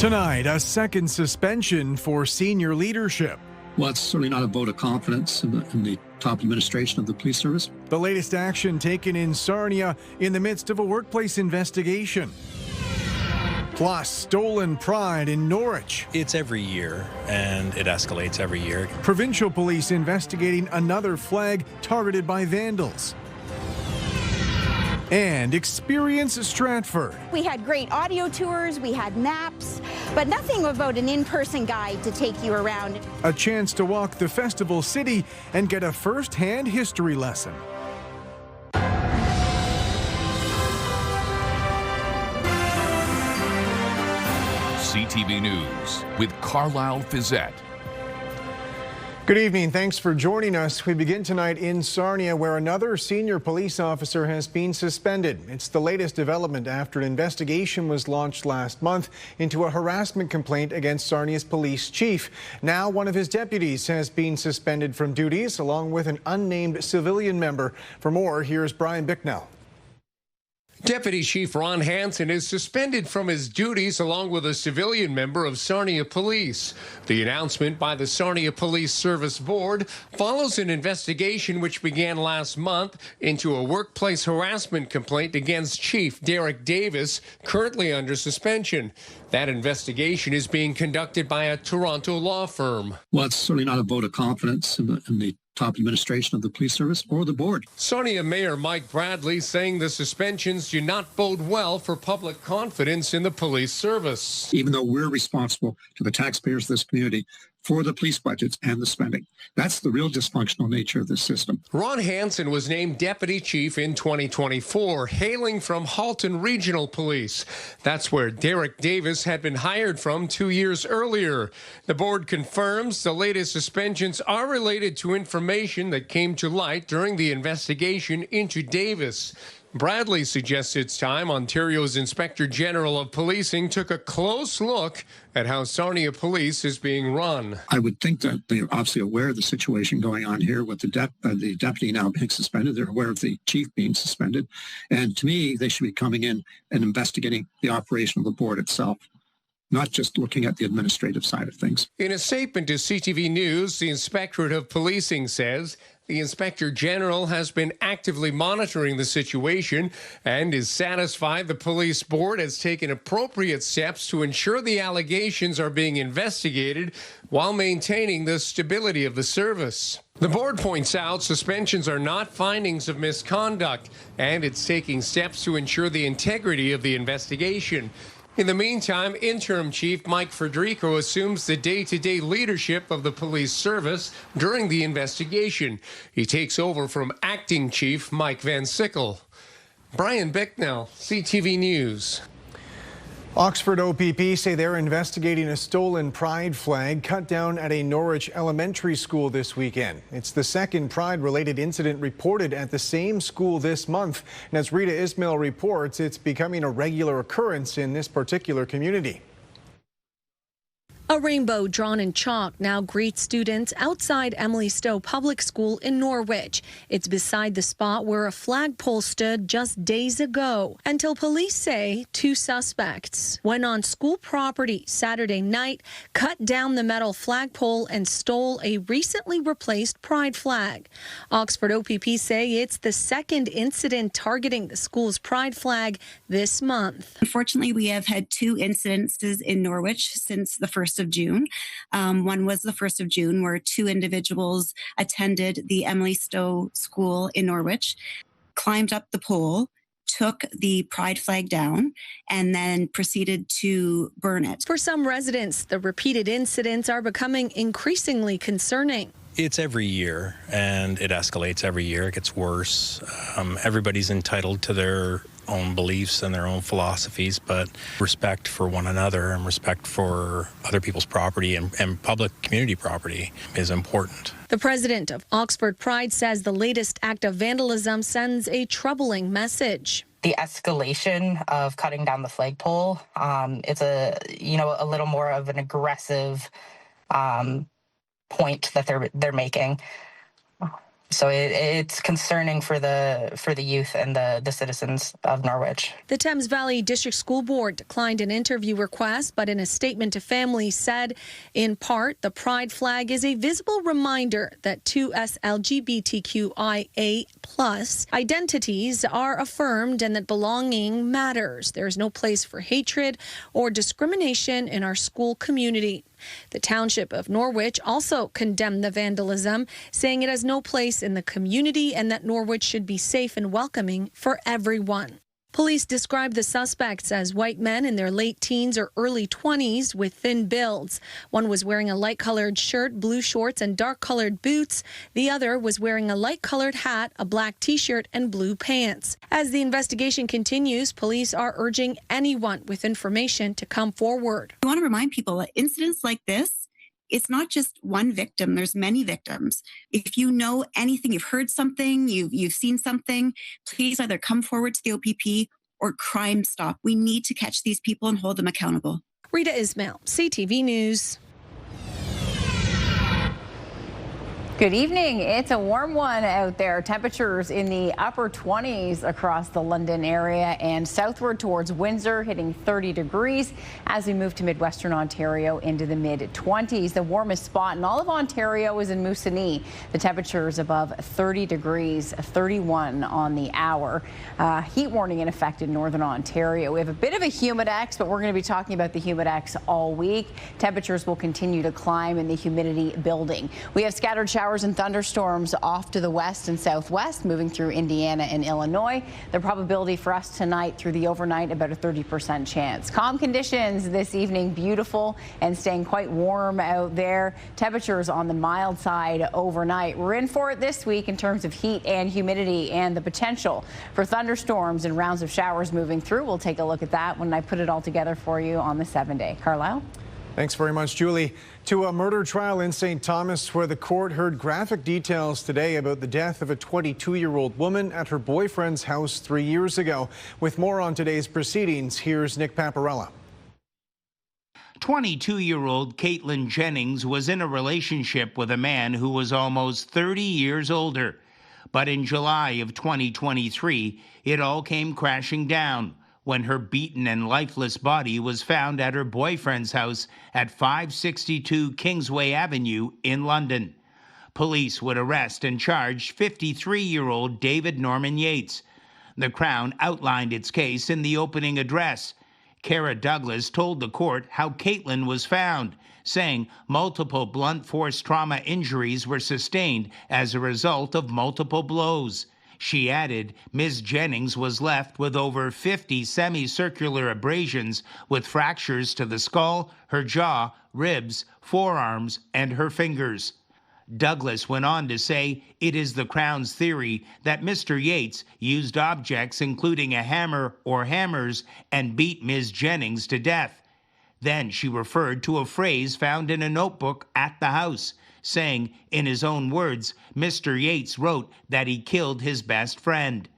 Tonight, a second suspension for senior leadership. Well, it's certainly not a vote of confidence in the top administration of the police service. The latest action taken in Sarnia in the midst of a workplace investigation. Plus, stolen pride in Norwich. It's every year, and it escalates every year. Provincial police investigating another flag targeted by vandals. And Experience Stratford. We had great audio tours, we had maps, but nothing about an in-person guide to take you around. A chance to walk the festival city and get a first-hand history lesson. CTV News with Carlyle Fiset. Good evening. Thanks for joining us. We begin tonight in Sarnia, where another senior police officer has been suspended. It's the latest development after an investigation was launched last month into a harassment complaint against Sarnia's police chief. Now one of his deputies has been suspended from duties, along with an unnamed civilian member. For more, here's Brian Bicknell. Deputy Chief Ron Hansen is suspended from his duties along with a civilian member of Sarnia Police. The announcement by the Sarnia Police Service Board follows an investigation which began last month into a workplace harassment complaint against Chief Derek Davis, currently under suspension. That investigation is being conducted by a Toronto law firm. Well, it's certainly not a vote of confidence in the top administration of the police service or the board. Sarnia Mayor Mike Bradley saying the suspensions do not bode well for public confidence in the police service. Even though we're responsible to the taxpayers of this community for the police budgets and the spending. That's the real dysfunctional nature of this system. Ron Hansen was named deputy chief in 2024, hailing from Halton Regional Police. That's where Derek Davis had been hired from 2 years earlier. The board confirms the latest suspensions are related to information that came to light during the investigation into Davis. Bradley suggests it's time Ontario's Inspector General of Policing took a close look at how Sarnia Police is being run. I would think that they're obviously aware of the situation going on here with the deputy now being suspended. They're aware of the chief being suspended. And to me, they should be coming in and investigating the operation of the board itself, not just looking at the administrative side of things. In a statement to CTV News, the Inspectorate of Policing says the Inspector General has been actively monitoring the situation and is satisfied the police board has taken appropriate steps to ensure the allegations are being investigated while maintaining the stability of the service. The board points out suspensions are not findings of misconduct, and it's taking steps to ensure the integrity of the investigation. In the meantime, Interim Chief Mike Federico assumes the day-to-day leadership of the police service during the investigation. He takes over from Acting Chief Mike Van Sickle. Brian Bicknell, CTV News. Oxford OPP say they're investigating a stolen pride flag cut down at a Norwich elementary school this weekend. It's the second pride-related incident reported at the same school this month. And as Rita Ismail reports, it's becoming a regular occurrence in this particular community. A rainbow drawn in chalk now greets students outside Emily Stowe Public School in Norwich. It's beside the spot where a flagpole stood just days ago, until police say two suspects went on school property Saturday night, cut down the metal flagpole and stole a recently replaced pride flag. Oxford OPP say it's the second incident targeting the school's pride flag this month. Unfortunately, we have had two incidences in Norwich since the 1st of June. One was the 1st of June, where two individuals attended the Emily Stowe School in Norwich, climbed up the pole, took the pride flag down, and then proceeded to burn it. For some residents, the repeated incidents are becoming increasingly concerning. It's every year, and it escalates every year. It gets worse. Everybody's entitled to their own beliefs and their own philosophies, but respect for one another and respect for other people's property and public community property is important. The president of Oxford Pride says the latest act of vandalism sends a troubling message. The escalation of cutting down the flagpole, it's a little more of an aggressive point that they're making. So it's concerning for the youth and the citizens of Norwich. The Thames Valley District School Board declined an interview request, but in a statement to families said, in part, the pride flag is a visible reminder that 2S LGBTQIA+ identities are affirmed and that belonging matters. There is no place for hatred or discrimination in our school community. The Township of Norwich also condemned the vandalism, saying it has no place in the community and that Norwich should be safe and welcoming for everyone. Police described the suspects as white men in their late teens or early 20s with thin builds. One was wearing a light-colored shirt, blue shorts, and dark-colored boots. The other was wearing a light-colored hat, a black T-shirt, and blue pants. As the investigation continues, police are urging anyone with information to come forward. I want to remind people that incidents like this, it's not just one victim, there's many victims. If you know anything, you've heard something, you've seen something, please either come forward to the OPP or Crime Stop. We need to catch these people and hold them accountable. Rita Ismail, CTV News. Good evening. It's a warm one out there. Temperatures in the upper 20s across the London area and southward towards Windsor, hitting 30 degrees as we move to Midwestern Ontario into the mid-20s. The warmest spot in all of Ontario is in Moosonee. The temperature is above 30 degrees, 31 on the hour. Heat warning in effect in Northern Ontario. We have a bit of a humidex, but we're going to be talking about the humidex all week. Temperatures will continue to climb in the humidity building. We have scattered showers and thunderstorms off to the west and southwest, moving through Indiana and Illinois. The probability for us tonight through the overnight, about a 30% chance. Calm conditions this evening, beautiful and staying quite warm out there. Temperatures on the mild side overnight. We're in for it this week in terms of heat and humidity and the potential for thunderstorms and rounds of showers moving through. We'll take a look at that when I put it all together for you on the 7-day. Carlyle? Thanks very much, Julie. To a murder trial in St. Thomas where the court heard graphic details today about the death of a 22-year-old woman at her boyfriend's house 3 years ago. With more on today's proceedings, here's Nick Paparella. 22-year-old Caitlin Jennings was in a relationship with a man who was almost 30 years older. But in July of 2023, it all came crashing down when her beaten and lifeless body was found at her boyfriend's house at 562 Kingsway Avenue in London. Police would arrest and charge 53-year-old David Norman Yates. The Crown outlined its case in the opening address. Cara Douglas told the court how Caitlin was found, saying multiple blunt force trauma injuries were sustained as a result of multiple blows. She added, Ms. Jennings was left with over 50 semicircular abrasions with fractures to the skull, her jaw, ribs, forearms, and her fingers. Douglas went on to say it is the Crown's theory that Mr. Yates used objects including a hammer or hammers and beat Ms. Jennings to death. Then she referred to a phrase found in a notebook at the house, saying, in his own words, Mr. Yates wrote that he killed his best friend.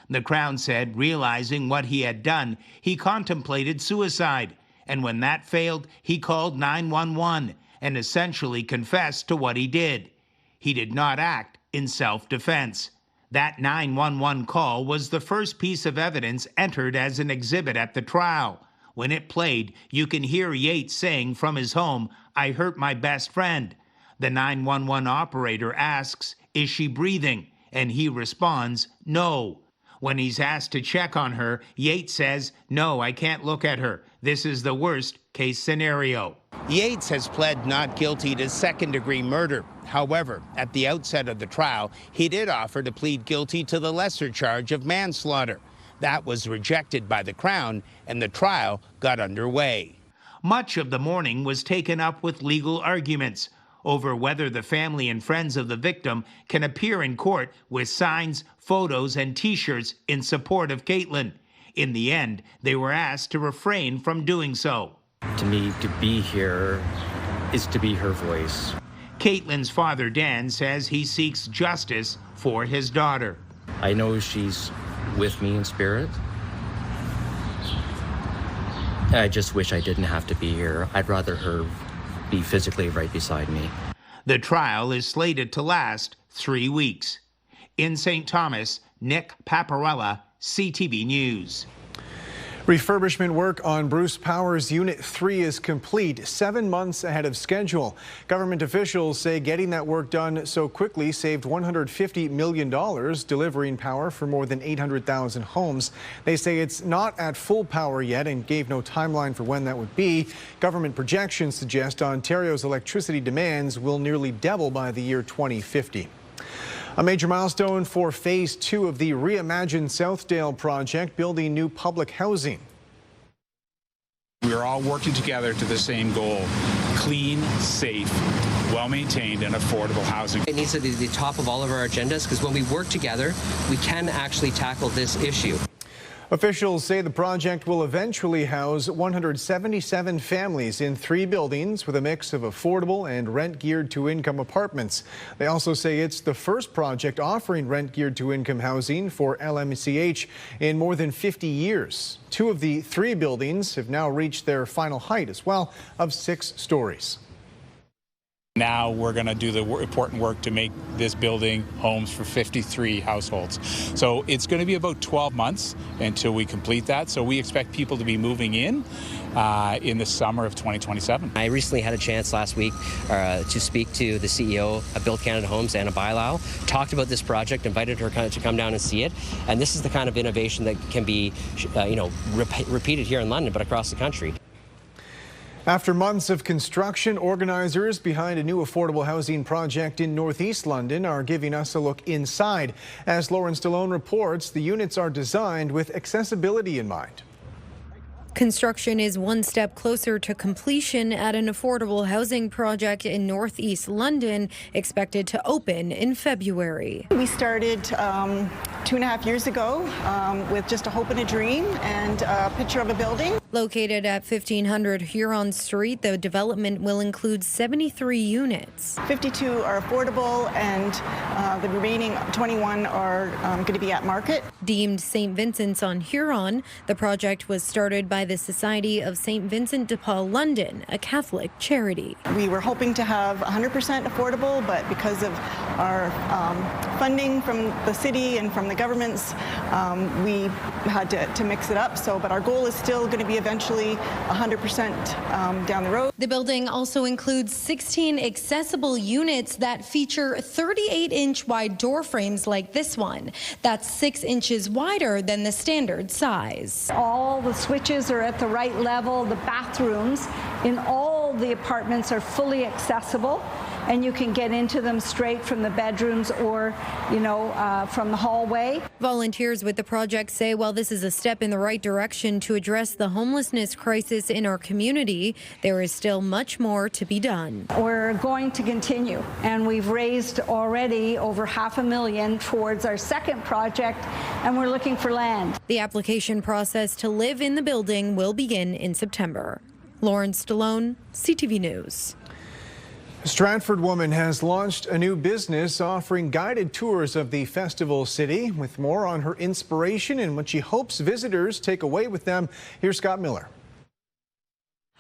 The Crown said, realizing what he had done, he contemplated suicide, and when that failed, he called 911 and essentially confessed to what he did. He did not act in self-defense. That 911 call was the first piece of evidence entered as an exhibit at the trial. When it played, you can hear Yates saying from his home, I hurt my best friend. The 911 operator asks, is she breathing? And he responds, no. When he's asked to check on her, Yates says, no, I can't look at her. This is the worst case scenario. Yates has pled not guilty to second-degree murder. However, at the outset of the trial, he did offer to plead guilty to the lesser charge of manslaughter. That was rejected by the Crown, and the trial got underway. Much of the morning was taken up with legal arguments over whether the family and friends of the victim can appear in court with signs, photos, and T-shirts in support of Caitlin. In the end, they were asked to refrain from doing so. To me, to be here is to be her voice. Caitlin's father, Dan, says he seeks justice for his daughter. I know she's with me in spirit. I just wish I didn't have to be here. I'd rather her be physically right beside me. The trial is slated to last 3 weeks. In St. Thomas, Nick Paparella, CTV News. Refurbishment work on Bruce Power's Unit 3 is complete, 7 months ahead of schedule. Government officials say getting that work done so quickly saved $150 million, delivering power for more than 800,000 homes. They say it's not at full power yet and gave no timeline for when that would be. Government projections suggest Ontario's electricity demands will nearly double by the year 2050. A major milestone for Phase 2 of the Reimagined Southdale project, building new public housing. We are all working together to the same goal: clean, safe, well-maintained and affordable housing. It needs to be the top of all of our agendas, because when we work together, we can actually tackle this issue. Officials say the project will eventually house 177 families in 3 buildings with a mix of affordable and rent-geared-to-income apartments. They also say it's the first project offering rent-geared-to-income housing for LMCH in more than 50 years. 2 of the 3 buildings have now reached their final height as well, of 6 stories. Now we're going to do the important work to make this building homes for 53 households. So it's going to be about 12 months until we complete that. So we expect people to be moving in the summer of 2027. I recently had a chance last week to speak to the CEO of Build Canada Homes, Anna Bilau, talked about this project, invited her to come down and see it. And this is the kind of innovation that can be, repeated here in London, but across the country. After months of construction, organizers behind a new affordable housing project in northeast London are giving us a look inside. As Lauren Stallone reports, the units are designed with accessibility in mind. Construction is one step closer to completion at an affordable housing project in northeast London, expected to open in February. We started 2.5 years ago with just a hope and a dream and a picture of a building. Located at 1500 Huron Street, the development will include 73 units. 52 are affordable and the remaining 21 are going to be at market. Deemed St. Vincent's on Huron, the project was started by the Society of St. Vincent de Paul London, a Catholic charity. We were hoping to have 100% affordable, but because of our funding from the city and from the governments, we had to mix it up. But our goal is still going to be eventually 100% down the road. The building also includes 16 accessible units that feature 38-inch wide door frames like this one. That's 6 inches wider than the standard size. All the switches are at the right level. The bathrooms in all the apartments are fully accessible, and you can get into them straight from the bedrooms or, from the hallway. Volunteers with the project say while this is a step in the right direction to address the homelessness crisis in our community, there is still much more to be done. We're going to continue, and we've raised already over $500,000 towards our second project, and we're looking for land. The application process to live in the building will begin in September. Lauren Stallone, CTV News. A Stratford woman has launched a new business offering guided tours of the festival city. With more on her inspiration and what she hopes visitors take away with them, here's Scott Miller.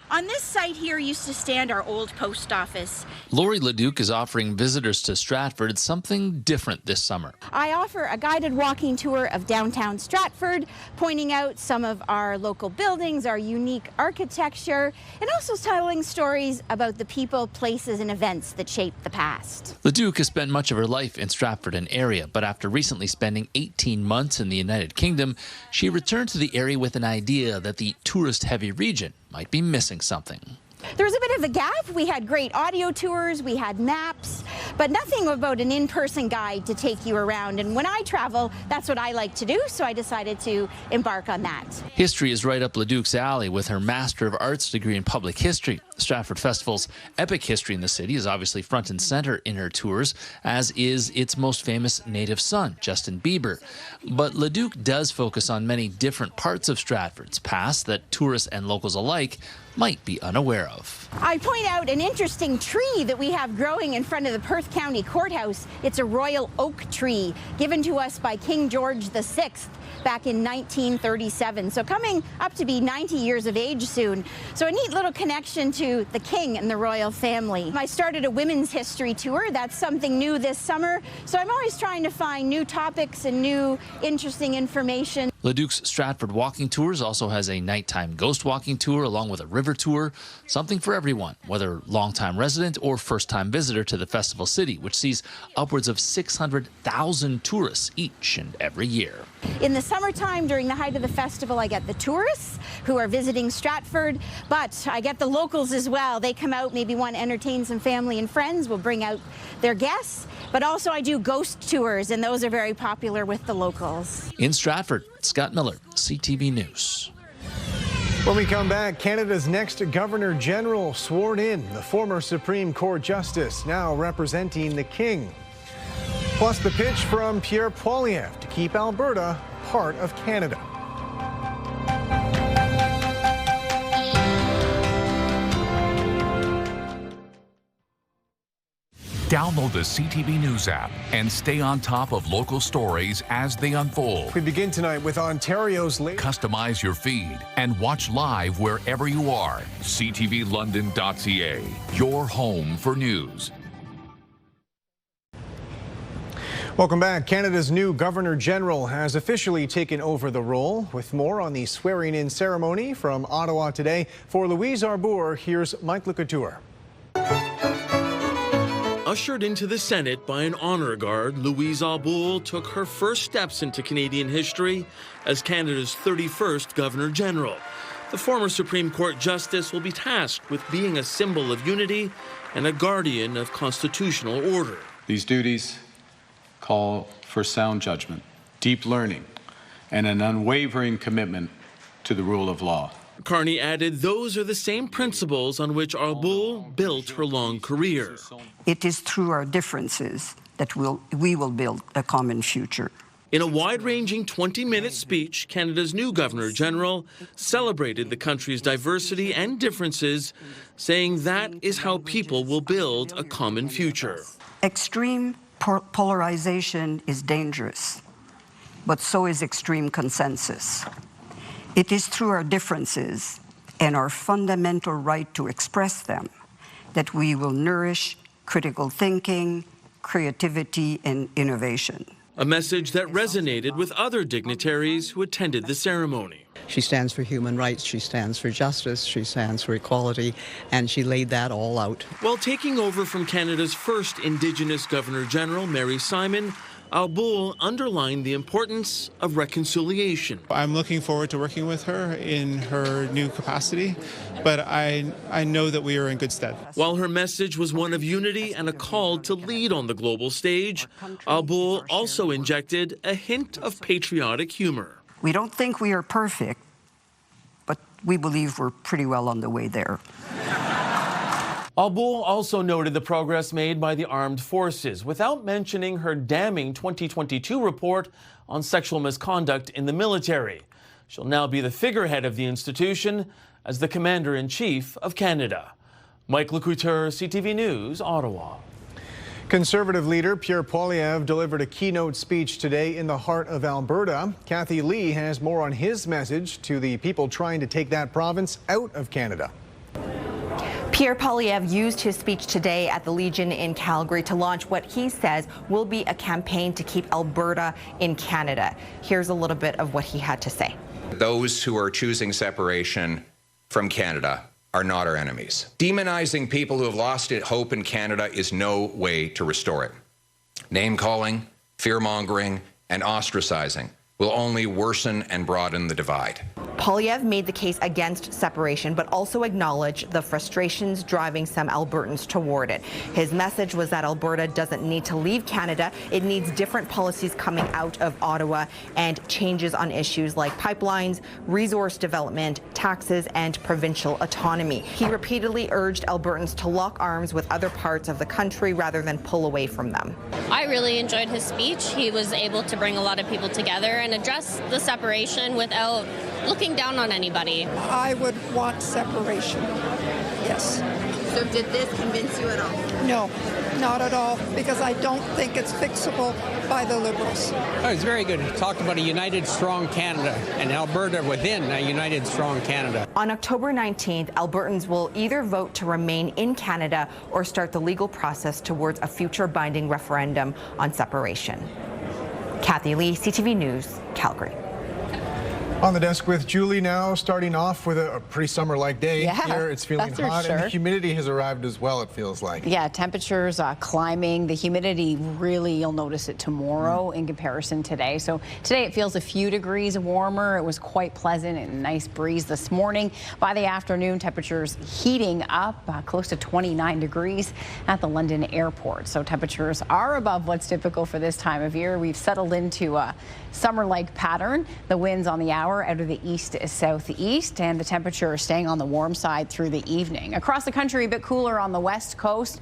On this site here used to stand our old post office. Lori Leduc is offering visitors to Stratford something different this summer. I offer a guided walking tour of downtown Stratford, pointing out some of our local buildings, our unique architecture, and also telling stories about the people, places, and events that shaped the past. Leduc has spent much of her life in Stratford and area, but after recently spending 18 months in the United Kingdom, she returned to the area with an idea that the tourist-heavy region might be missing something. There was a bit of a gap. We had great audio tours, we had maps, but nothing about an in-person guide to take you around. And when I travel, that's what I like to do, so I decided to embark on that. History is right up Leduc's alley with her Master of Arts degree in Public History. Stratford Festival's epic history in the city is obviously front and center in her tours, as is its most famous native son, Justin Bieber. But Leduc does focus on many different parts of Stratford's past that tourists and locals alike might be unaware of. I point out an interesting tree that we have growing in front of the Perth Meath County Courthouse. It's a royal oak tree given to us by King George VI back in 1937. So coming up to be 90 years of age soon. So a neat little connection to the king and the royal family. I started a women's history tour. That's something new this summer. So I'm always trying to find new topics and new interesting information. Leduc's Stratford Walking Tours also has a nighttime ghost walking tour along with a river tour. Something for everyone, whether longtime resident or first-time visitor to the festival city, which sees upwards of 600,000 tourists each and every year. In the summertime, during the height of the festival, I get the tourists who are visiting Stratford, but I get the locals as well. They come out, maybe want to entertain some family and friends, will bring out their guests, but also I do ghost tours, and those are very popular with the locals. In Stratford, Scott Miller, CTV News. When we come back, Canada's next Governor General sworn in, the former Supreme Court Justice, now representing the King. Plus the pitch from Pierre Poilievre to keep Alberta part of Canada. Download the CTV News app and stay on top of local stories as they unfold. We begin tonight with Ontario's latest. Customize your feed and watch live wherever you are. CTVLondon.ca, your home for news. Welcome back. Canada's new Governor General has officially taken over the role. With more on the swearing-in ceremony from Ottawa today, for Louise Arbour, here's Mike Couture. Ushered into the Senate by an honor guard, Louise Arbour took her first steps into Canadian history as Canada's 31st Governor General. The former Supreme Court Justice will be tasked with being a symbol of unity and a guardian of constitutional order. These duties call for sound judgment, deep learning, and an unwavering commitment to the rule of law. Carney added those are the same principles on which Arbour built her long career. It is through our differences that we will build a common future. In a wide-ranging 20-minute speech, Canada's new Governor General celebrated the country's diversity and differences, saying that is how people will build a common future. Extreme polarization is dangerous, but so is extreme consensus. It is through our differences and our fundamental right to express them that we will nourish critical thinking, creativity, and innovation. A message that resonated with other dignitaries who attended the ceremony. She stands for human rights, she stands for justice, she stands for equality, and she laid that all out. While taking over from Canada's first Indigenous Governor General, Mary Simon, Arbour underlined the importance of reconciliation. I'm looking forward to working with her in her new capacity, but I know that we are in good stead. While her message was one of unity and a call to lead on the global stage, Arbour also injected a hint of patriotic humor. We don't think we are perfect, but we believe we're pretty well on the way there. Arbour also noted the progress made by the armed forces, without mentioning her damning 2022 report on sexual misconduct in the military. She'll now be the figurehead of the institution as the Commander-in-Chief of Canada. Mike Couture, CTV News, Ottawa. Conservative leader Pierre Poilievre delivered a keynote speech today in the heart of Alberta. Kathy Lee has more on his message to the people trying to take that province out of Canada. Pierre Poilievre used his speech today at the Legion in Calgary to launch what he says will be a campaign to keep Alberta in Canada. Here's a little bit of what he had to say. Those who are choosing separation from Canada are not our enemies. Demonizing people who have lost hope in Canada is no way to restore it. Name-calling, fear-mongering, and ostracizing will only worsen and broaden the divide. Poilievre made the case against separation, but also acknowledged the frustrations driving some Albertans toward it. His message was that Alberta doesn't need to leave Canada. It needs different policies coming out of Ottawa and changes on issues like pipelines, resource development, taxes, and provincial autonomy. He repeatedly urged Albertans to lock arms with other parts of the country rather than pull away from them. I really enjoyed his speech. He was able to bring a lot of people together and address the separation without looking down on anybody. I would want separation, yes. So did this convince you at all? No, not at all, because I don't think it's fixable by the Liberals. Oh, it's very good. It talked about a united, strong Canada, and Alberta within a united, strong Canada. On October 19th, Albertans will either vote to remain in Canada or start the legal process towards a future binding referendum on separation. Kathy Lee, CTV News, Calgary. On the desk with Julie now, starting off with a pretty summer-like day. Here it's feeling hot, and the humidity has arrived as well, it feels like. Yeah, temperatures climbing. The humidity, really, you'll notice it tomorrow in comparison today. So today it feels a few degrees warmer. It was quite pleasant and a nice breeze this morning. By the afternoon, temperatures heating up close to 29 degrees at the London airport. So temperatures are above what's typical for this time of year. We've settled into a summer-like pattern. The winds on the hour out of the east to southeast, and the temperature is staying on the warm side through the evening. Across the country, a bit cooler on the west coast,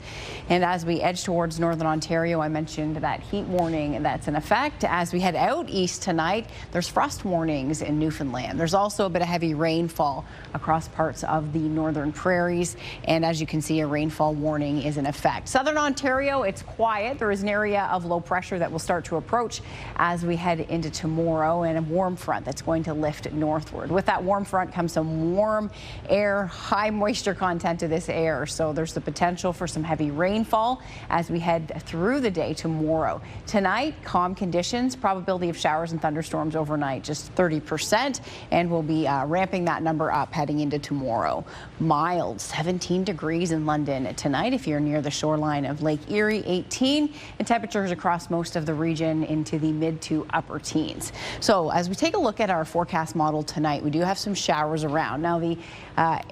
and as we edge towards northern Ontario, I mentioned that heat warning that's in effect. As we head out east tonight, there's frost warnings in Newfoundland. There's also a bit of heavy rainfall across parts of the northern prairies, and as you can see, a rainfall warning is in effect. Southern Ontario, it's quiet. There is an area of low pressure that will start to approach as we head into tomorrow, and a warm front that's going to lift northward. With that warm front comes some warm air, high moisture content to this air, so there's the potential for some heavy rainfall as we head through the day tomorrow. Tonight, calm conditions, probability of showers and thunderstorms overnight just 30%, and we'll be ramping that number up heading into tomorrow. Mild, 17 degrees in London tonight if you're near the shoreline of Lake Erie, 18, and temperatures across most of the region into the mid to upper teens. So as we take a look at our forecast model tonight, we do have some showers around. Now the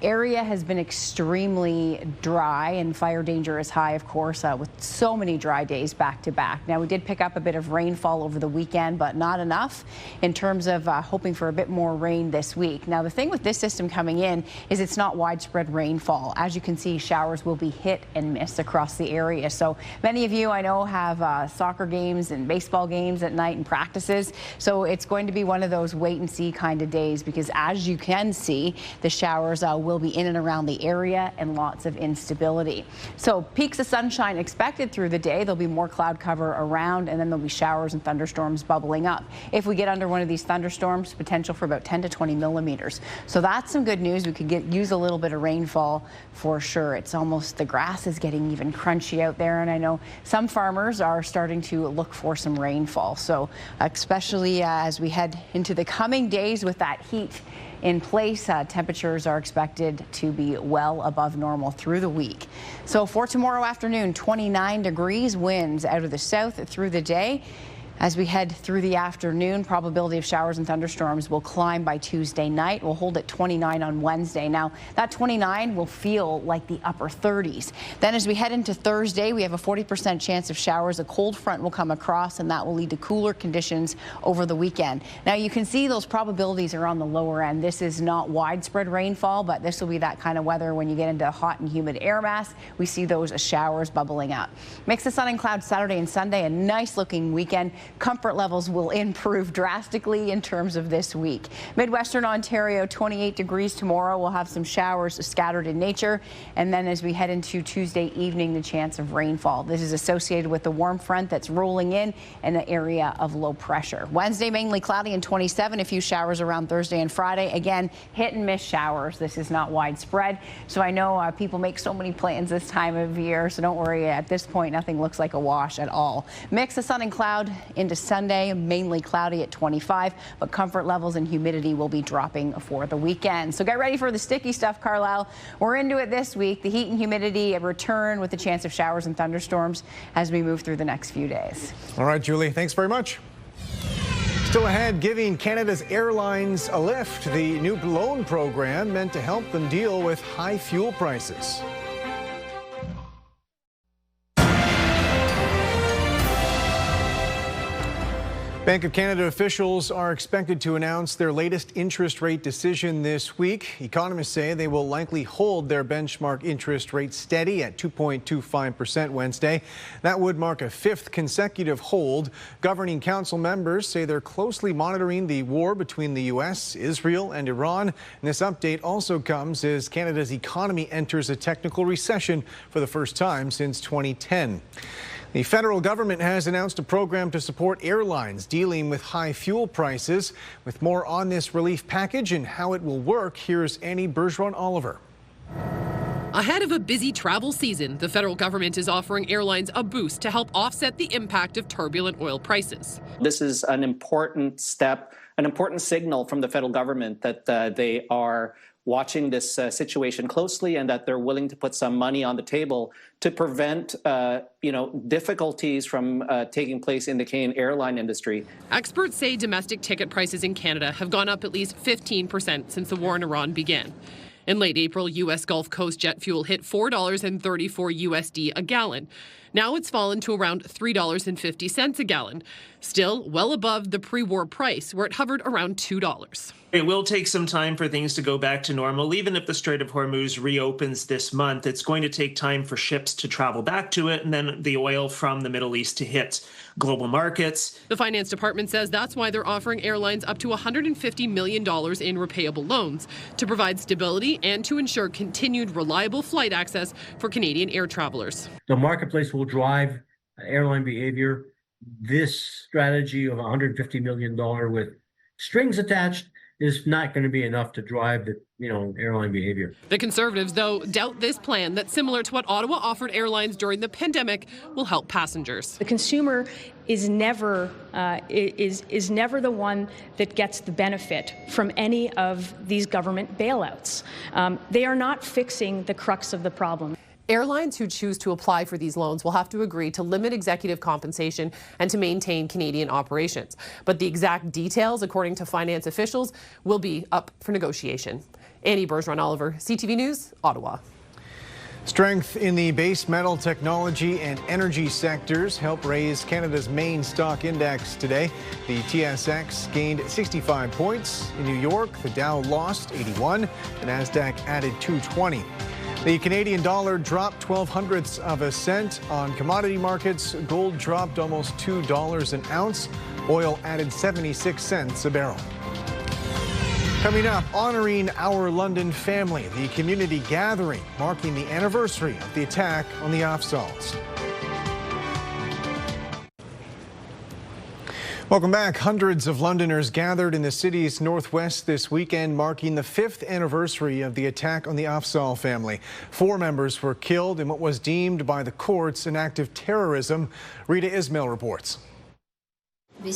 area has been extremely dry, and fire danger is high, of course, with so many dry days back to back. Now we did pick up a bit of rainfall over the weekend, but not enough in terms of hoping for a bit more rain this week. Now the thing with this system coming in is it's not widespread rainfall. As you can see, showers will be hit and miss across the area. So many of you I know have soccer games and baseball games at night and practices. So it's going to be one of those wait and see kind of days, because as you can see, the showers will be in and around the area and lots of instability. So peaks of sunshine expected through the day. There'll be more cloud cover around, and then there'll be showers and thunderstorms bubbling up. If we get under one of these thunderstorms, potential for about 10 to 20 millimeters. So that's some good news. We could use a little bit of rainfall for sure. It's almost, the grass is getting even crunchy out there, and I know some farmers are starting to look for some rainfall. So especially as we head into the coming days with that heat in place, temperatures are expected to be well above normal through the week. So for tomorrow afternoon, 29 degrees, winds out of the south through the day. As we head through the afternoon, probability of showers and thunderstorms will climb by Tuesday night. We'll hold at 29 on Wednesday. Now, that 29 will feel like the upper 30s. Then as we head into Thursday, we have a 40% chance of showers. A cold front will come across, and that will lead to cooler conditions over the weekend. Now, you can see those probabilities are on the lower end. This is not widespread rainfall, but this will be that kind of weather when you get into hot and humid air mass. We see those showers bubbling up. Mix of sun and clouds Saturday and Sunday, a nice looking weekend. Comfort levels will improve drastically in terms of this week. Midwestern Ontario, 28 degrees tomorrow. We'll have some showers scattered in nature. And then as we head into Tuesday evening, the chance of rainfall. This is associated with the warm front that's rolling in an area of low pressure. Wednesday, mainly cloudy and 27. A few showers around Thursday and Friday. Again, hit and miss showers. This is not widespread. So I know people make so many plans this time of year. So don't worry. At this point, nothing looks like a wash at all. Mix of sun and cloud into Sunday, mainly cloudy at 25, but comfort levels and humidity will be dropping for the weekend. So get ready for the sticky stuff, Carlyle. We're into it this week. The heat and humidity return with the chance of showers and thunderstorms as we move through the next few days. All right, Julie, thanks very much. Still ahead, giving Canada's airlines a lift. The new loan program meant to help them deal with high fuel prices. Bank of Canada officials are expected to announce their latest interest rate decision this week. Economists say they will likely hold their benchmark interest rate steady at 2.25% Wednesday. That would mark a fifth consecutive hold. Governing council members say they're closely monitoring the war between the U.S., Israel, and Iran. And this update also comes as Canada's economy enters a technical recession for the first time since 2010. The federal government has announced a program to support airlines dealing with high fuel prices. With more on this relief package and how it will work, here's Annie Bergeron-Oliver. Ahead of a busy travel season, the federal government is offering airlines a boost to help offset the impact of turbulent oil prices. This is an important step, an important signal from the federal government that they are watching this situation closely and that they're willing to put some money on the table to prevent difficulties from taking place in the Canadian airline industry. Experts say domestic ticket prices in Canada have gone up at least 15% since the war in Iran began. In late April, U.S. Gulf Coast jet fuel hit $4.34 USD a gallon. Now it's fallen to around $3.50 a gallon, still well above the pre-war price where it hovered around $2. It will take some time for things to go back to normal. Even if the Strait of Hormuz reopens this month, it's going to take time for ships to travel back to it and then the oil from the Middle East to hit global markets. The Finance Department says that's why they're offering airlines up to $150 million in repayable loans to provide stability and to ensure continued reliable flight access for Canadian air travelers. The marketplace will drive airline behavior. This strategy of $150 million with strings attached is not going to be enough to drive the airline behavior. The Conservatives, though, doubt this plan that, similar to what Ottawa offered airlines during the pandemic, will help passengers. The consumer is never the one that gets the benefit from any of these government bailouts. They are not fixing the crux of the problem. Airlines who choose to apply for these loans will have to agree to limit executive compensation and to maintain Canadian operations. But the exact details, according to finance officials, will be up for negotiation. Annie Bergeron-Oliver, CTV News, Ottawa. Strength in the base metal technology and energy sectors helped raise Canada's main stock index today. The TSX gained 65 points. In New York, the Dow lost 81. The Nasdaq added 220. The Canadian dollar dropped 0.12 on commodity markets. Gold dropped almost $2 an ounce. Oil added 76 cents a barrel. Coming up, honoring our London family, the community gathering marking the anniversary of the attack on the Ingersoll. Welcome back. Hundreds of Londoners gathered in the city's northwest this weekend, marking the 5th anniversary of the attack on the Ingersoll family. 4 members were killed in what was deemed by the courts an act of terrorism. Rita Ismail reports. A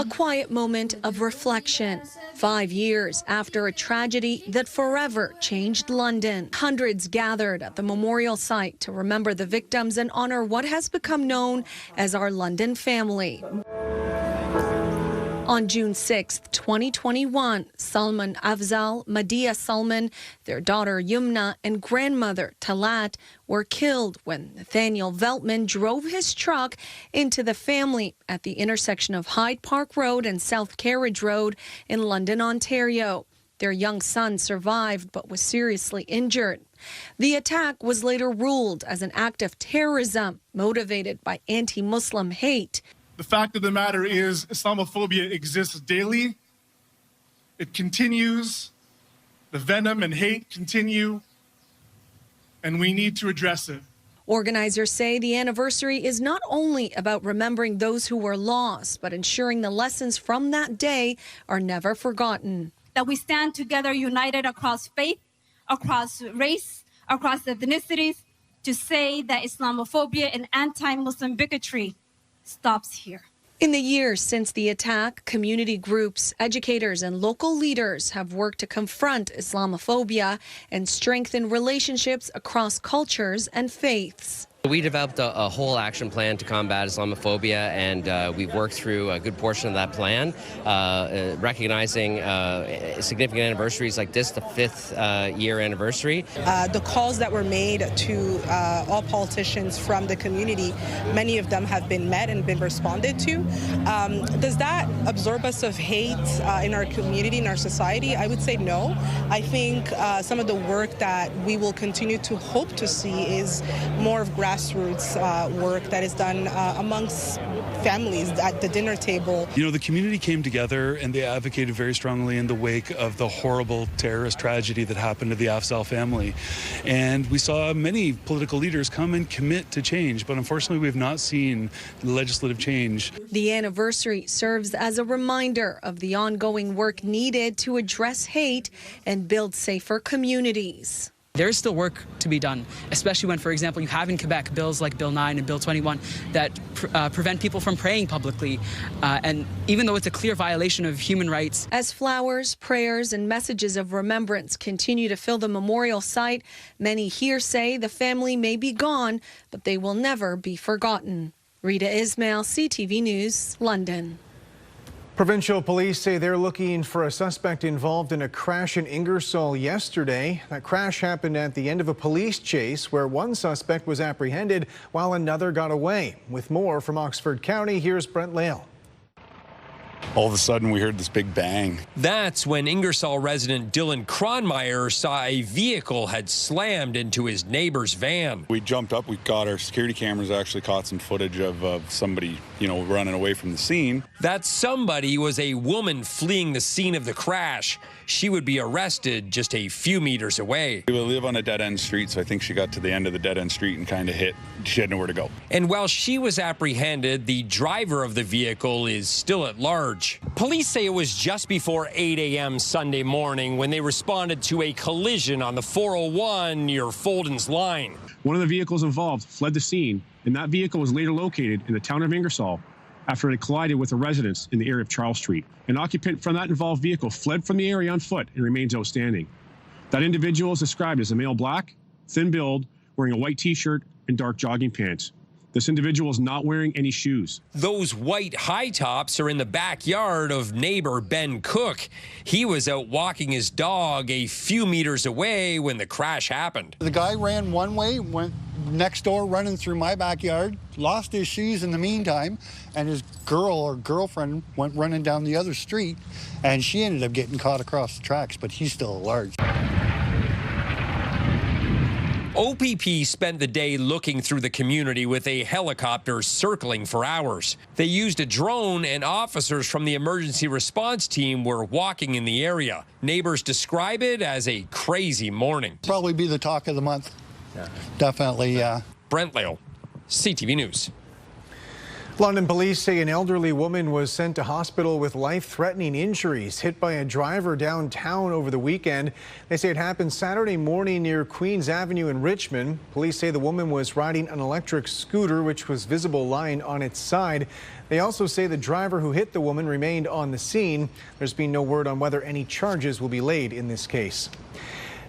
quiet moment of reflection. 5 years after a tragedy that forever changed London. Hundreds gathered at the memorial site to remember the victims and honor what has become known as our London family. On June 6, 2021, Salman Afzal, Madia Salman, their daughter Yumna, and grandmother Talat were killed when Nathaniel Veltman drove his truck into the family at the intersection of Hyde Park Road and South Carriage Road in London, Ontario. Their young son survived but was seriously injured. The attack was later ruled as an act of terrorism motivated by anti-Muslim hate. The fact of the matter is, Islamophobia exists daily. It continues. The venom and hate continue, and we need to address it. Organizers say the anniversary is not only about remembering those who were lost, but ensuring the lessons from that day are never forgotten. That we stand together, united across faith, across race, across ethnicities, to say that Islamophobia and anti-Muslim bigotry stops here. In the years since the attack, community groups, educators, and local leaders have worked to confront Islamophobia and strengthen relationships across cultures and faiths. We developed a whole action plan to combat Islamophobia, and we've worked through a good portion of that plan, recognizing significant anniversaries like this, the 5th year anniversary. The calls that were made to all politicians from the community, many of them have been met and been responded to. Does that absorb us of hate in our community, in our society? I would say no. I think some of the work that we will continue to hope to see is more of grassroots work that is done amongst families at the dinner table. You know, the community came together and they advocated very strongly in the wake of the horrible terrorist tragedy that happened to the Afzaal family. And we saw many political leaders come and commit to change, but unfortunately we have not seen legislative change. The anniversary serves as a reminder of the ongoing work needed to address hate and build safer communities. There is still work to be done, especially when, for example, you have in Quebec bills like Bill 9 and Bill 21 that prevent people from praying publicly. And even though it's a clear violation of human rights. As flowers, prayers, and messages of remembrance continue to fill the memorial site, many here say the family may be gone, but they will never be forgotten. Rita Ismail, CTV News, London. Provincial police say they're looking for a suspect involved in a crash in Ingersoll yesterday. That crash happened at the end of a police chase where one suspect was apprehended while another got away. With more from Oxford County, here's Brent Lale. All of a sudden, we heard this big bang. That's when Ingersoll resident Dylan Kronmeyer saw a vehicle had slammed into his neighbor's van. We jumped up. We got our security cameras, actually caught some footage of somebody, running away from the scene. That somebody was a woman fleeing the scene of the crash. She would be arrested just a few meters away. We live on a dead-end street, so I think she got to the end of the dead-end street and kind of hit. She had nowhere to go. And while she was apprehended, the driver of the vehicle is still at large. Police say it was just before 8 a.m. Sunday morning when they responded to a collision on the 401 near Folden's Line. One of the vehicles involved fled the scene, and that vehicle was later located in the town of Ingersoll after it collided with a residence in the area of Charles Street. An occupant from that involved vehicle fled from the area on foot and remains outstanding. That individual is described as a male black, thin build, wearing a white t-shirt and dark jogging pants. This individual is not wearing any shoes. Those white high tops are in the backyard of neighbor Ben Cook. He was out walking his dog a few meters away when the crash happened. The guy ran one way, went next door running through my backyard, lost his shoes in the meantime, and his girl or girlfriend went running down the other street, and she ended up getting caught across the tracks, but he's still at large. OPP spent the day looking through the community with a helicopter circling for hours. They used a drone, and officers from the emergency response team were walking in the area. Neighbors describe it as a crazy morning. Probably be the talk of the month. Yeah. Definitely, yeah. Brent Lale, CTV News. London police say an elderly woman was sent to hospital with life-threatening injuries hit by a driver downtown over the weekend. They say it happened Saturday morning near Queens Avenue in Richmond. Police say the woman was riding an electric scooter, which was visible lying on its side. They also say the driver who hit the woman remained on the scene. There's been no word on whether any charges will be laid in this case.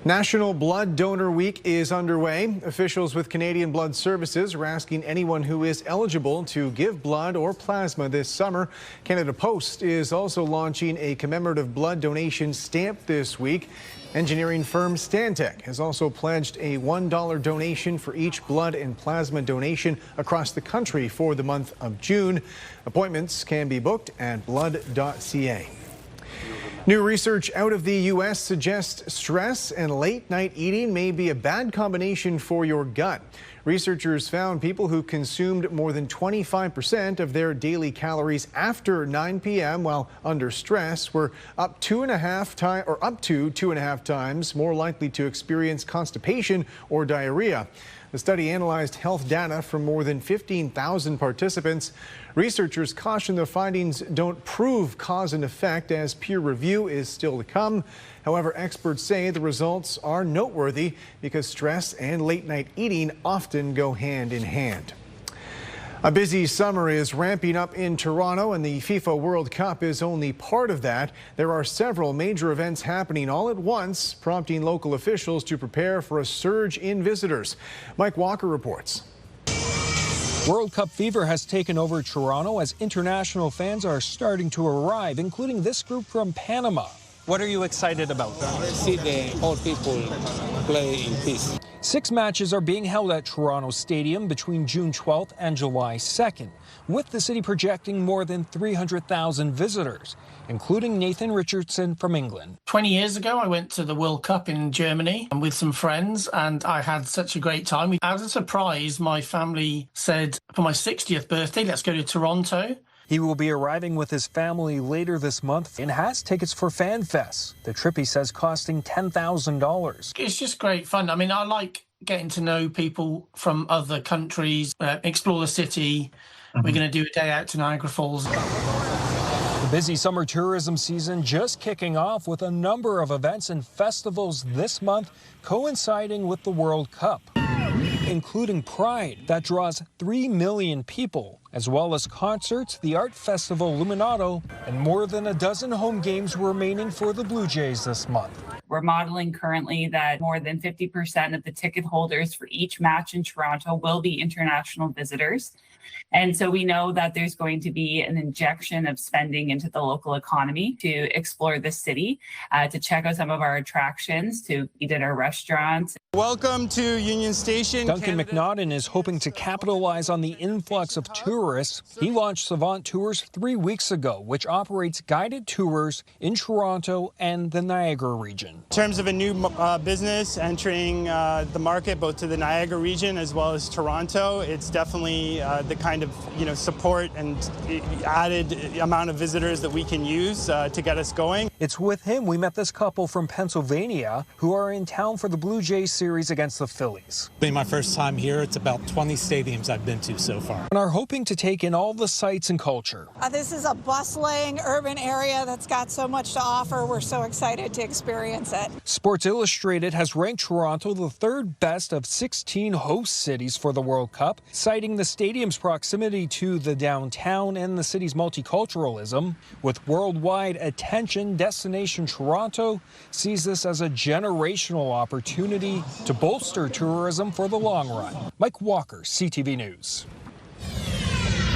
National Blood Donor Week is underway. Officials with Canadian Blood Services are asking anyone who is eligible to give blood or plasma this summer. Canada Post is also launching a commemorative blood donation stamp this week. Engineering firm Stantec has also pledged a $1 donation for each blood and plasma donation across the country for the month of June. Appointments can be booked at blood.ca. New research out of the U.S. suggests stress and late-night eating may be a bad combination for your gut. Researchers found people who consumed more than 25% of their daily calories after 9 p.m. while under stress were up to 2.5 times more likely to experience constipation or diarrhea. The study analyzed health data from more than 15,000 participants. Researchers caution the findings don't prove cause and effect, as peer review is still to come. However, experts say the results are noteworthy because stress and late-night eating often go hand in hand. A busy summer is ramping up in Toronto, and the FIFA World Cup is only part of that. There are several major events happening all at once, prompting local officials to prepare for a surge in visitors. Mike Walker reports. World Cup fever has taken over Toronto as international fans are starting to arrive, including this group from Panama. What are you excited about? See the old people play in peace. 6 matches are being held at Toronto Stadium between June 12th and July 2nd, with the city projecting more than 300,000 visitors, including Nathan Richardson from England. 20 years ago, I went to the World Cup in Germany with some friends, and I had such a great time. As a surprise, my family said, for my 60th birthday, let's go to Toronto. He will be arriving with his family later this month and has tickets for FanFest. The trip, he says, costing $10,000. It's just great fun. I mean, I like getting to know people from other countries, explore the city. We're going to do a day out to Niagara Falls. The busy summer tourism season just kicking off with a number of events and festivals this month coinciding with the World Cup, including Pride that draws 3 million people, as well as concerts, the art festival Luminato, and more than a dozen home games remaining for the Blue Jays this month. We're modeling currently that more than 50% of the ticket holders for each match in Toronto will be international visitors. And so we know that there's going to be an injection of spending into the local economy to explore the city, to check out some of our attractions, to eat at our restaurants. Welcome to Union Station. Duncan McNaughton is hoping to capitalize on the influx of tourists. He launched Savant Tours 3 weeks ago, which operates guided tours in Toronto and the Niagara region. In terms of a new business entering the market, both to the Niagara region as well as Toronto, it's definitely the kind of support and added amount of visitors that we can use to get us going. It's with him we met this couple from Pennsylvania who are in town for the Blue Jays series against the Phillies. Being my first time here, it's about 20 stadiums I've been to so far. And are hoping to take in all the sights and culture. This is a bustling urban area that's got so much to offer. We're so excited to experience it. Sports Illustrated has ranked Toronto the 3rd best of 16 host cities for the World Cup, citing the stadium's proximity to the downtown and the city's multiculturalism. With worldwide attention, Destination Toronto sees this as a generational opportunity to bolster tourism for the long run. Mike Walker, CTV News.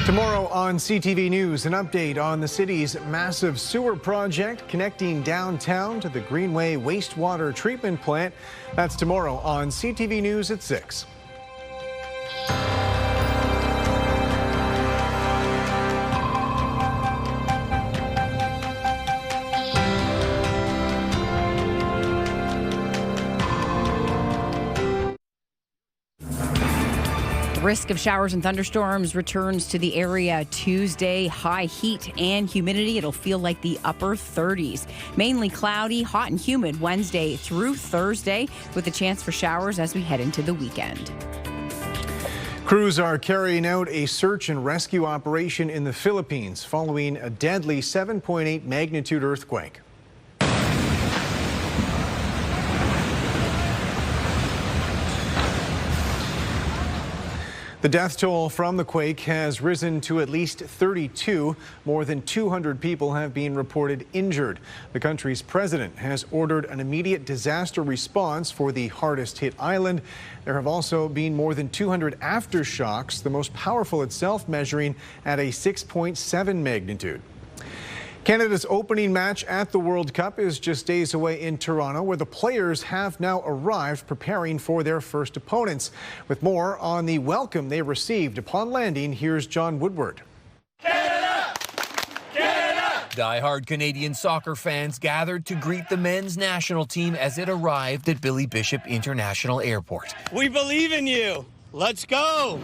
Tomorrow on CTV News, an update on the city's massive sewer project connecting downtown to the Greenway wastewater treatment plant. That's tomorrow on CTV News at 6. Risk of showers and thunderstorms returns to the area Tuesday. High heat and humidity. It'll feel like the upper 30s. Mainly cloudy, hot and humid Wednesday through Thursday, with a chance for showers as we head into the weekend. Crews are carrying out a search and rescue operation in the Philippines following a deadly 7.8 magnitude earthquake. The death toll from the quake has risen to at least 32. More than 200 people have been reported injured. The country's president has ordered an immediate disaster response for the hardest hit island. There have also been more than 200 aftershocks, the most powerful itself measuring at a 6.7 magnitude. Canada's opening match at the World Cup is just days away in Toronto, where the players have now arrived preparing for their first opponents. With more on the welcome they received upon landing, here's John Woodward. Canada! Canada! Die-hard Canadian soccer fans gathered to greet the men's national team as it arrived at Billy Bishop International Airport. We believe in you. Let's go!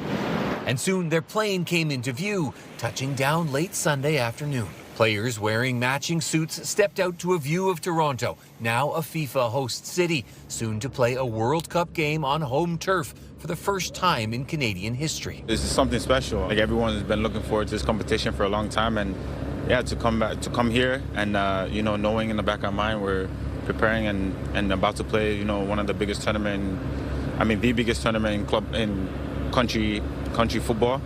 And soon their plane came into view, touching down late Sunday afternoon. Players wearing matching suits stepped out to a view of Toronto, now a FIFA host city, soon to play a World Cup game on home turf for the first time in Canadian history. This is something special. Like, everyone has been looking forward to this competition for a long time, and yeah, to come here and knowing in the back of our mind we're preparing and about to play, one of the biggest the biggest tournament in country football.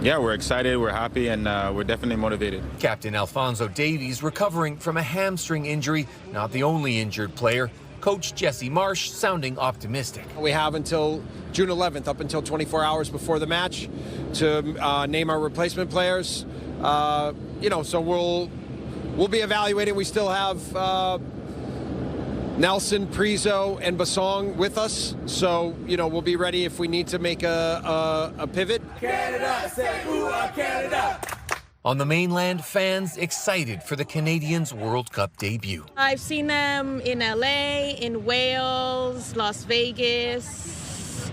Yeah, we're excited, we're happy, and we're definitely motivated. Captain Alphonso Davies recovering from a hamstring injury, not the only injured player. Coach Jesse Marsh sounding optimistic. We have until June 11th, up until 24 hours before the match, to name our replacement players. So we'll be evaluating. We still have Nelson, Prizo, and Basong with us, so we'll be ready if we need to make a pivot. Canada, say ooh, Canada. On the mainland, fans excited for the Canadians' World Cup debut. I've seen them in LA, in Wales, Las Vegas.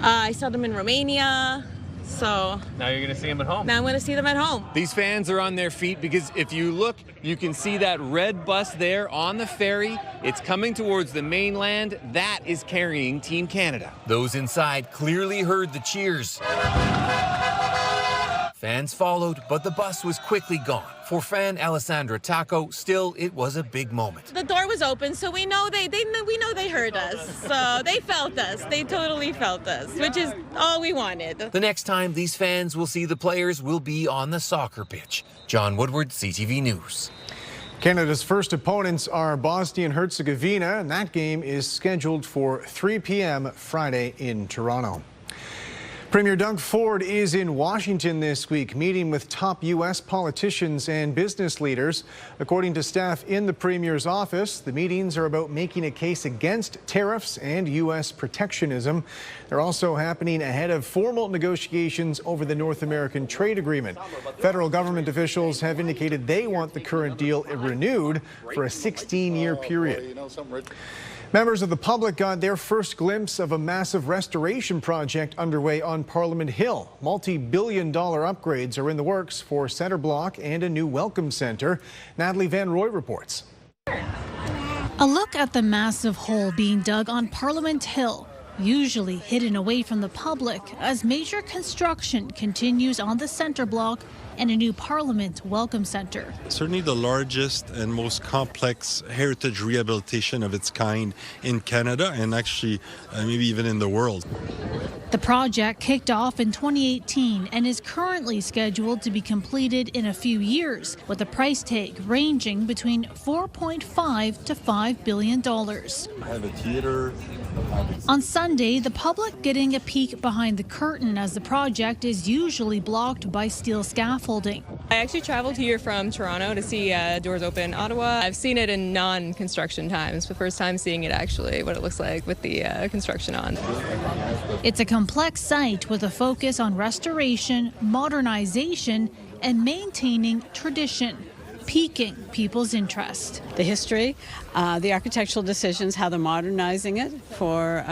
I saw them in Romania. So now you're going to see them at home. Now I'm going to see them at home. These fans are on their feet because if you look, you can see that red bus there on the ferry. It's coming towards the mainland. That is carrying Team Canada. Those inside clearly heard the cheers. Fans followed, but the bus was quickly gone. For fan Alessandra Taco, still, it was a big moment. The door was open, so we know they heard us. So they felt us. They totally felt us, which is all we wanted. The next time these fans will see the players will be on the soccer pitch. John Woodward, CTV News. Canada's first opponents are Bosnia and Herzegovina, and that game is scheduled for 3 p.m. Friday in Toronto. Premier Doug Ford is in Washington this week, meeting with top U.S. politicians and business leaders. According to staff in the Premier's office, the meetings are about making a case against tariffs and U.S. protectionism. They're also happening ahead of formal negotiations over the North American trade agreement. Federal government officials have indicated they want the current deal renewed for a 16-year period. Members of the public got their first glimpse of a massive restoration project underway on Parliament Hill. Multi-billion-dollar upgrades are in the works for Centre Block and a new Welcome Centre. Natalie Van Roy reports. A look at the massive hole being dug on Parliament Hill, usually hidden away from the public as major construction continues on the Centre Block and a new Parliament Welcome Centre. Certainly the largest and most complex heritage rehabilitation of its kind in Canada and actually maybe even in the world. The project kicked off in 2018 and is currently scheduled to be completed in a few years, with a price tag ranging between $4.5 to $5 billion. I have a theater. On Sunday, the public getting a peek behind the curtain as the project is usually blocked by steel scaffolding. I actually traveled here from Toronto to see Doors Open Ottawa. I've seen it in non-construction times. The first time seeing it actually, what it looks like with the construction on. It's a complex site with a focus on restoration, modernization, and maintaining tradition, piquing people's interest. The history, the architectural decisions, how they're modernizing it for,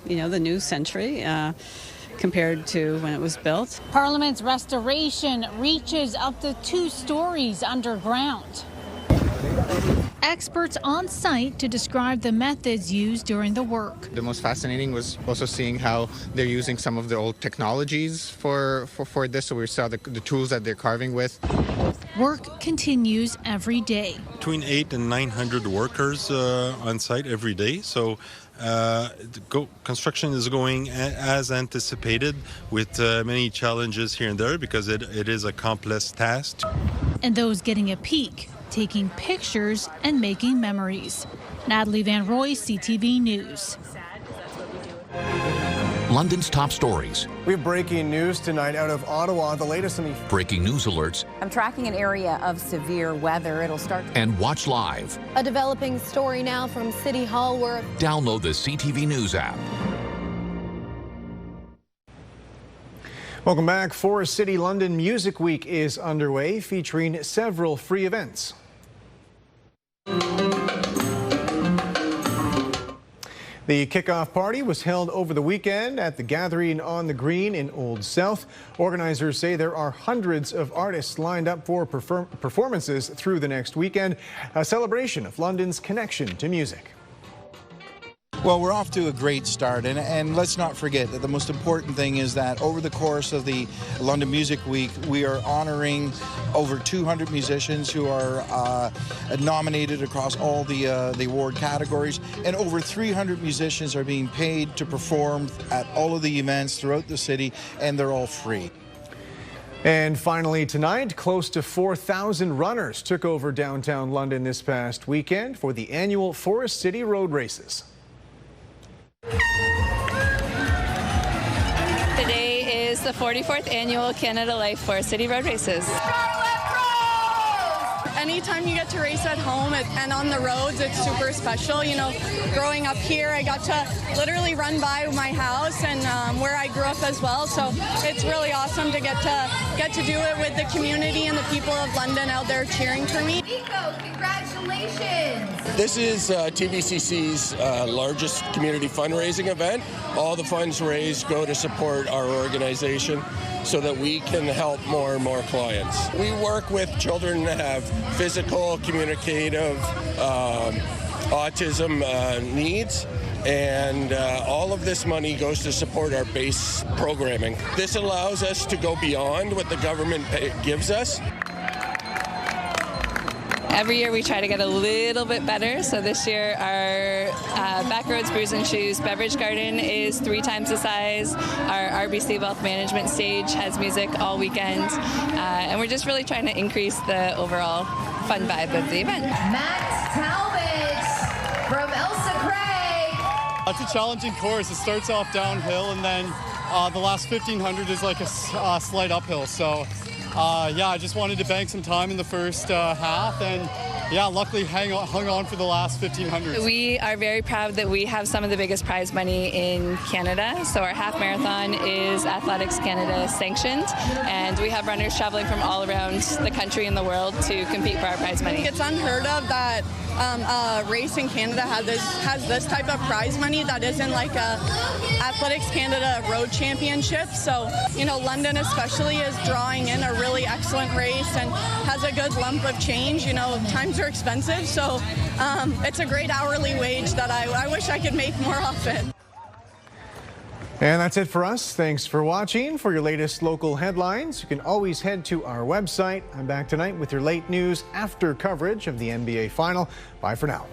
the new century compared to when it was built. Parliament's restoration reaches up to 2 stories underground. Experts on site to describe the methods used during the work. The most fascinating was also seeing how they're using some of the old technologies for this. So we saw the tools that they're carving with. Work continues every day. Between 800 and 900 workers on site every day. So construction is going as anticipated with many challenges here and there because it is a complex task. And those getting a peek, taking pictures and making memories. Natalie Van Roy, CTV News. London's top stories. We have breaking news tonight out of Ottawa. The latest on the breaking news alerts. I'm tracking an area of severe weather. It'll start. And watch live. A developing story now from City Hall where. Download the CTV News app. Welcome back. Forest City London Music Week is underway, featuring several free events. The kickoff party was held over the weekend at the Gathering on the Green in Old South. Organizers say there are hundreds of artists lined up for performances through the next weekend, a celebration of London's connection to music. Well, we're off to a great start, and let's not forget that the most important thing is that over the course of the London Music Week, we are honoring over 200 musicians who are nominated across all the award categories, and over 300 musicians are being paid to perform at all of the events throughout the city, and they're all free. And finally tonight, close to 4,000 runners took over downtown London this past weekend for the annual Forest City Road Races. Today is the 44th annual Canada Life Forest City Road Races. Anytime you get to race at home and on the roads, it's super special. You know, growing up here, I got to literally run by my house and where I grew up as well. So it's really awesome to get to do it with the community and the people of London out there cheering for me. Nico, congratulations! This is TVCC's largest community fundraising event. All the funds raised go to support our organization so that we can help more and more clients. We work with children that have physical, communicative, autism needs, and all of this money goes to support our base programming. This allows us to go beyond what the government gives us. Every year we try to get a little bit better. So this year our Backroads Brews and Shoes beverage garden is 3 times the size. Our RBC Wealth Management stage has music all weekend. And we're just really trying to increase the overall fun vibe of the event. Max Talbot from Elsa Craig. It's a challenging course. It starts off downhill and then the last 1,500 is like a slight uphill. So yeah, I just wanted to bank some time in the first half and yeah, luckily hung on for the last 1,500. We are very proud that we have some of the biggest prize money in Canada. So our half marathon is Athletics Canada sanctioned, and we have runners traveling from all around the country and the world to compete for our prize money. It's unheard of that a race in Canada has this type of prize money that isn't like a Athletics Canada Road Championship. So, you know, London especially is drawing in a really excellent race and has a good lump of change. You know, times are expensive, so it's a great hourly wage that I wish I could make more often. And that's it for us. Thanks for watching. For your latest local headlines, you can always head to our website. I'm back tonight with your late news after coverage of the NBA Final. Bye for now.